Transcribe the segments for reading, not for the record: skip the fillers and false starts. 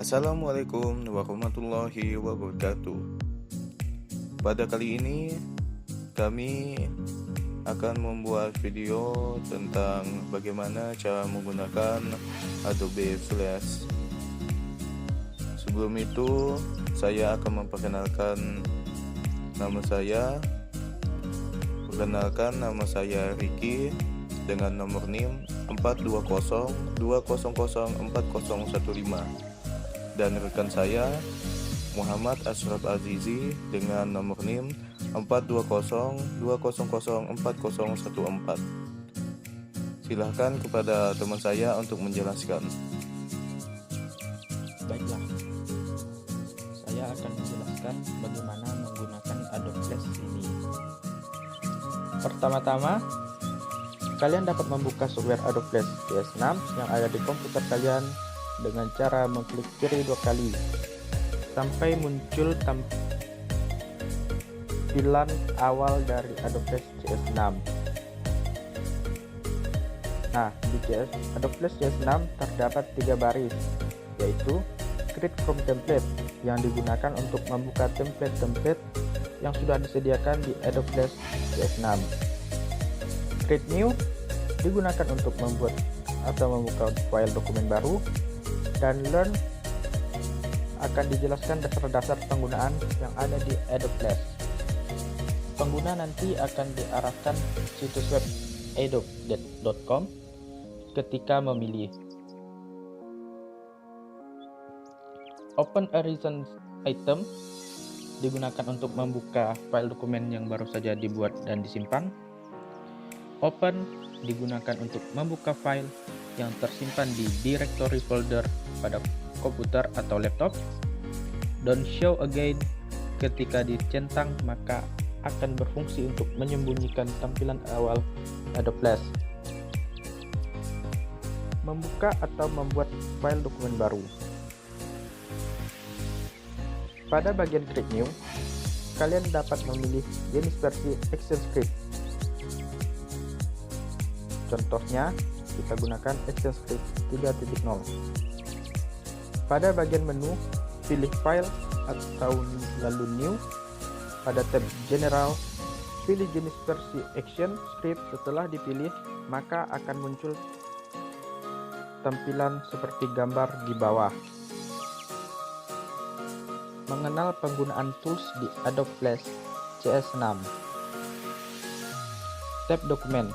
Assalamualaikum warahmatullahi wabarakatuh. Pada kali ini kami akan membuat video tentang bagaimana cara menggunakan Adobe Flash. Sebelum itu saya akan memperkenalkan nama saya. Perkenalkan, nama saya Ricky dengan nomor NIM 42020040015 dan rekan saya Muhammad Ashraf Azizi dengan nomor NIM 42020040014. Silahkan kepada teman saya untuk menjelaskan. Baiklah, saya akan menjelaskan bagaimana menggunakan Adobe Flash ini. Pertama-tama, kalian dapat membuka software Adobe Flash CS6 yang ada di komputer kalian dengan cara mengklik kiri 2 kali sampai muncul tampilan awal dari Adobe Flash CS6. Nah, di Adobe Flash CS6 terdapat 3 baris, yaitu Create from Template yang digunakan untuk membuka template-template yang sudah disediakan di Adobe Flash CS6. Create New digunakan untuk membuat atau membuka file dokumen baru, dan Learn akan dijelaskan dasar-dasar penggunaan yang ada di Adobe Flash. Pengguna nanti akan diarahkan situs web adobe.com ketika memilih. Open a recent item digunakan untuk membuka file dokumen yang baru saja dibuat dan disimpan. Open digunakan untuk membuka file yang tersimpan di directory folder pada komputer atau laptop. Don't show again ketika dicentang maka akan berfungsi untuk menyembunyikan tampilan awal Adobe Flash. Membuka atau membuat file dokumen baru. Pada bagian Create New, kalian dapat memilih jenis versi ActionScript. Contohnya, kita gunakan ActionScript 3.0. Pada bagian menu, pilih File atau lalu New. Pada tab General, pilih jenis versi ActionScript. Setelah dipilih, maka akan muncul tampilan seperti gambar di bawah. Mengenal penggunaan tools di Adobe Flash CS6. Tab Dokumen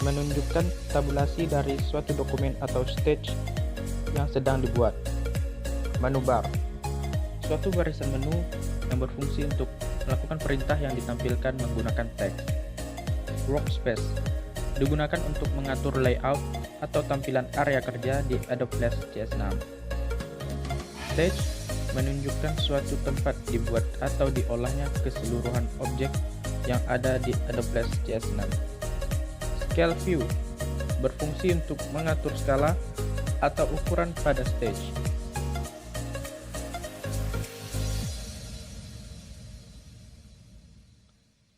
menunjukkan tabulasi dari suatu dokumen atau stage yang sedang dibuat. Menu bar, suatu barisan menu yang berfungsi untuk melakukan perintah yang ditampilkan menggunakan teks. Workspace digunakan untuk mengatur layout atau tampilan area kerja di Adobe Flash CS6. Stage menunjukkan suatu tempat dibuat atau diolahnya keseluruhan objek yang ada di Adobe Flash CS6. Scale View berfungsi untuk mengatur skala atau ukuran pada stage.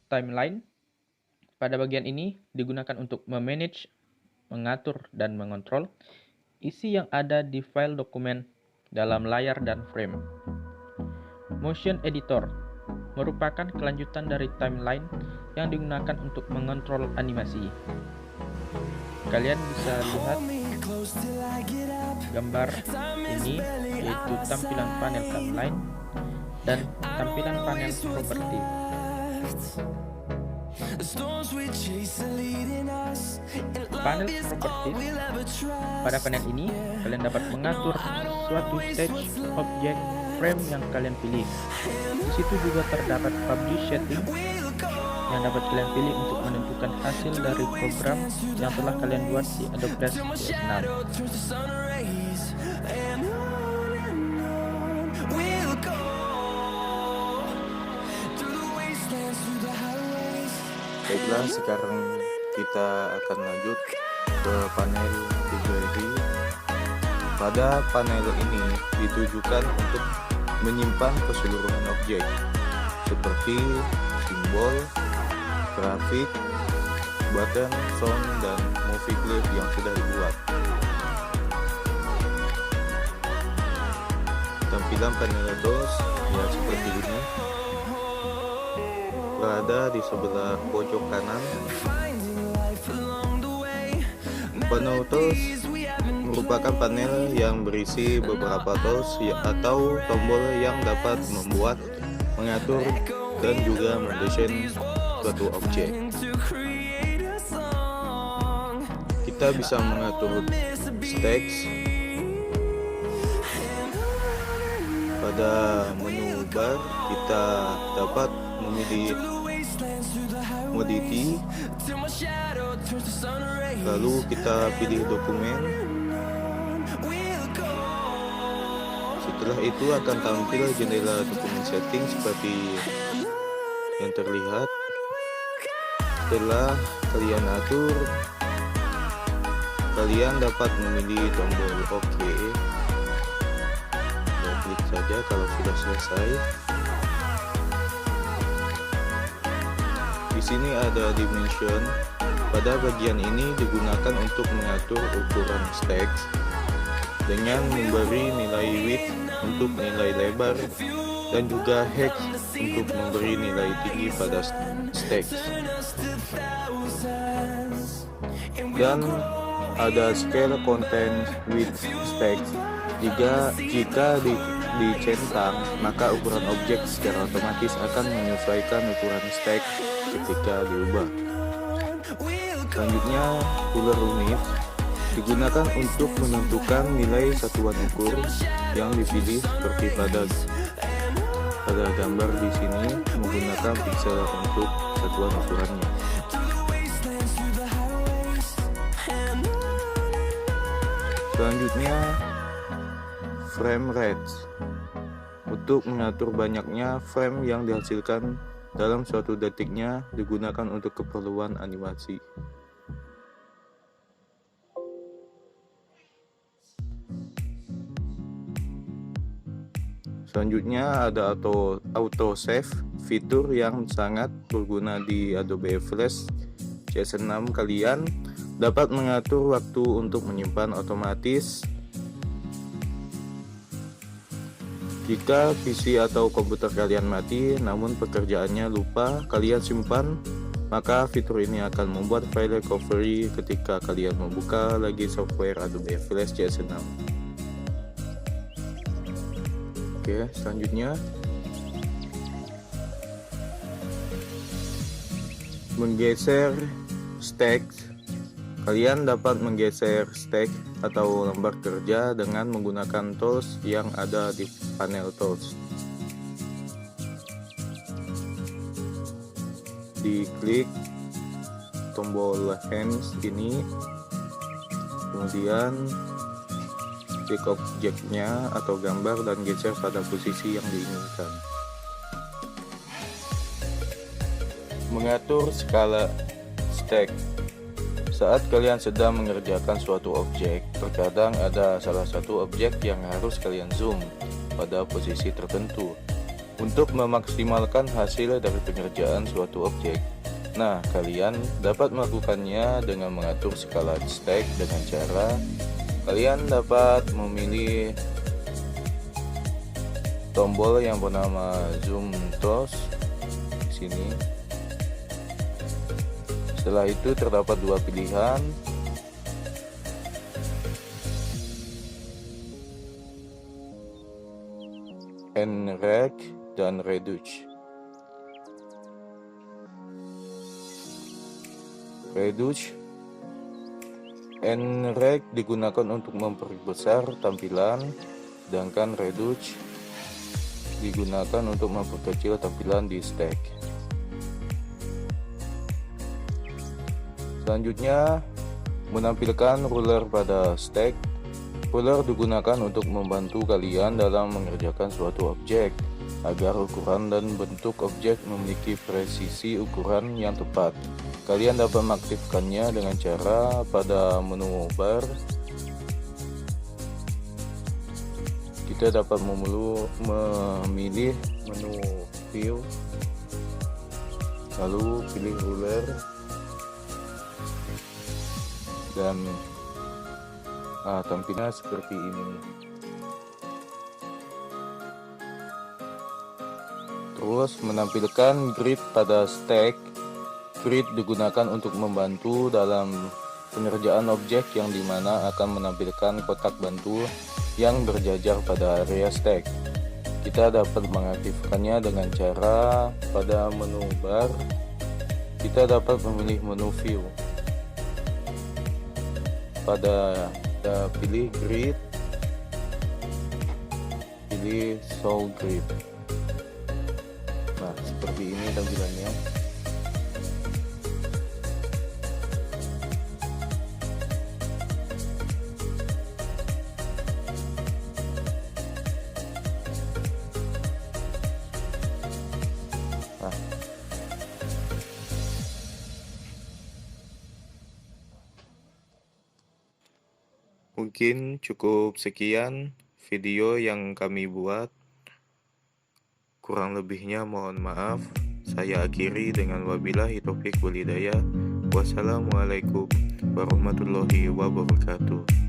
Timeline pada bagian ini digunakan untuk memanage, mengatur, dan mengontrol isi yang ada di file dokumen dalam layar dan frame. Motion Editor merupakan kelanjutan dari timeline yang digunakan untuk mengontrol animasi. Kalian bisa lihat gambar ini, yaitu tampilan panel timeline dan tampilan panel properti. Panel properti. Pada panel ini, kalian dapat mengatur suatu stage, objek, frame yang kalian pilih. Di situ juga terdapat publish setting yang dapat kalian pilih untuk menentukan hasil dari program yang telah kalian buat di Adobe Flash CS6. Baiklah, sekarang kita akan lanjut ke panel library. Pada panel ini ditujukan untuk menyimpan keseluruhan objek seperti simbol, grafik, button, sound, dan movie clip yang sudah dibuat. Tampilan panel tools ya seperti ini, berada di sebelah pojok kanan. Panel tools merupakan panel yang berisi beberapa tools atau tombol yang dapat membuat, mengatur, dan juga mendesain suatu objek. Kita bisa mengatur stacks. Pada menu bar kita dapat memilih modify, lalu kita pilih dokumen. Setelah itu akan tampil jendela dokumen setting seperti yang terlihat. Setelah kalian atur, kalian dapat memilih tombol OK. Klik saja kalau sudah selesai. Di sini ada dimension. Pada bagian ini digunakan untuk mengatur ukuran stacks dengan memberi nilai width untuk nilai lebar dan juga height untuk memberi nilai tinggi pada stacks. Dan ada scale content width stacks. Jika dicentang, maka ukuran objek secara otomatis akan menyesuaikan ukuran stack ketika diubah. Selanjutnya, ruler unit digunakan untuk menentukan nilai satuan ukur yang dipilih seperti pada gambar di sini menggunakan pixel untuk satuan ukurannya. Selanjutnya, frame rate untuk mengatur banyaknya frame yang dihasilkan dalam suatu detiknya, digunakan untuk keperluan animasi. Selanjutnya ada auto save, fitur yang sangat berguna di Adobe Flash CS6. Kalian dapat mengatur waktu untuk menyimpan otomatis. Jika PC atau komputer kalian mati namun pekerjaannya lupa kalian simpan, maka fitur ini akan membuat file recovery ketika kalian membuka lagi software Adobe Flash CS6. Oke, selanjutnya menggeser stack. Kalian dapat menggeser stack atau lembar kerja dengan menggunakan tools yang ada di panel tools. Diklik tombol hands ini, kemudian klik objeknya atau gambar dan geser pada posisi yang diinginkan. Mengatur skala stack. Saat kalian sedang mengerjakan suatu objek, terkadang ada salah satu objek yang harus kalian zoom pada posisi tertentu untuk memaksimalkan hasil dari pengerjaan suatu objek. Nah, kalian dapat melakukannya dengan mengatur skala stack dengan cara kalian dapat memilih tombol yang bernama zoom tools di sini. Setelah itu terdapat dua pilihan, enreg dan reduce. Enreg digunakan untuk memperbesar tampilan, sedangkan reduce digunakan untuk memperkecil tampilan di stack. Selanjutnya, menampilkan ruler pada stack. Ruler digunakan untuk membantu kalian dalam mengerjakan suatu objek, agar ukuran dan bentuk objek memiliki presisi ukuran yang tepat. Kalian dapat mengaktifkannya dengan cara pada menu bar. Kita dapat memilih menu view, lalu pilih ruler. Dan tampilannya seperti ini. Terus menampilkan grid pada stack. Grid digunakan untuk membantu dalam pengerjaan objek yang dimana akan menampilkan kotak bantu yang berjajar pada area stack. Kita dapat mengaktifkannya dengan cara pada menu bar, kita dapat memilih menu view. Pada pilih grid, pilih show grid. Nah, seperti ini tampilannya. Nah, mungkin cukup sekian video yang kami buat. Kurang lebihnya mohon maaf. Saya akhiri dengan wabillahi taufik wal hidayah. Wassalamualaikum warahmatullahi wabarakatuh.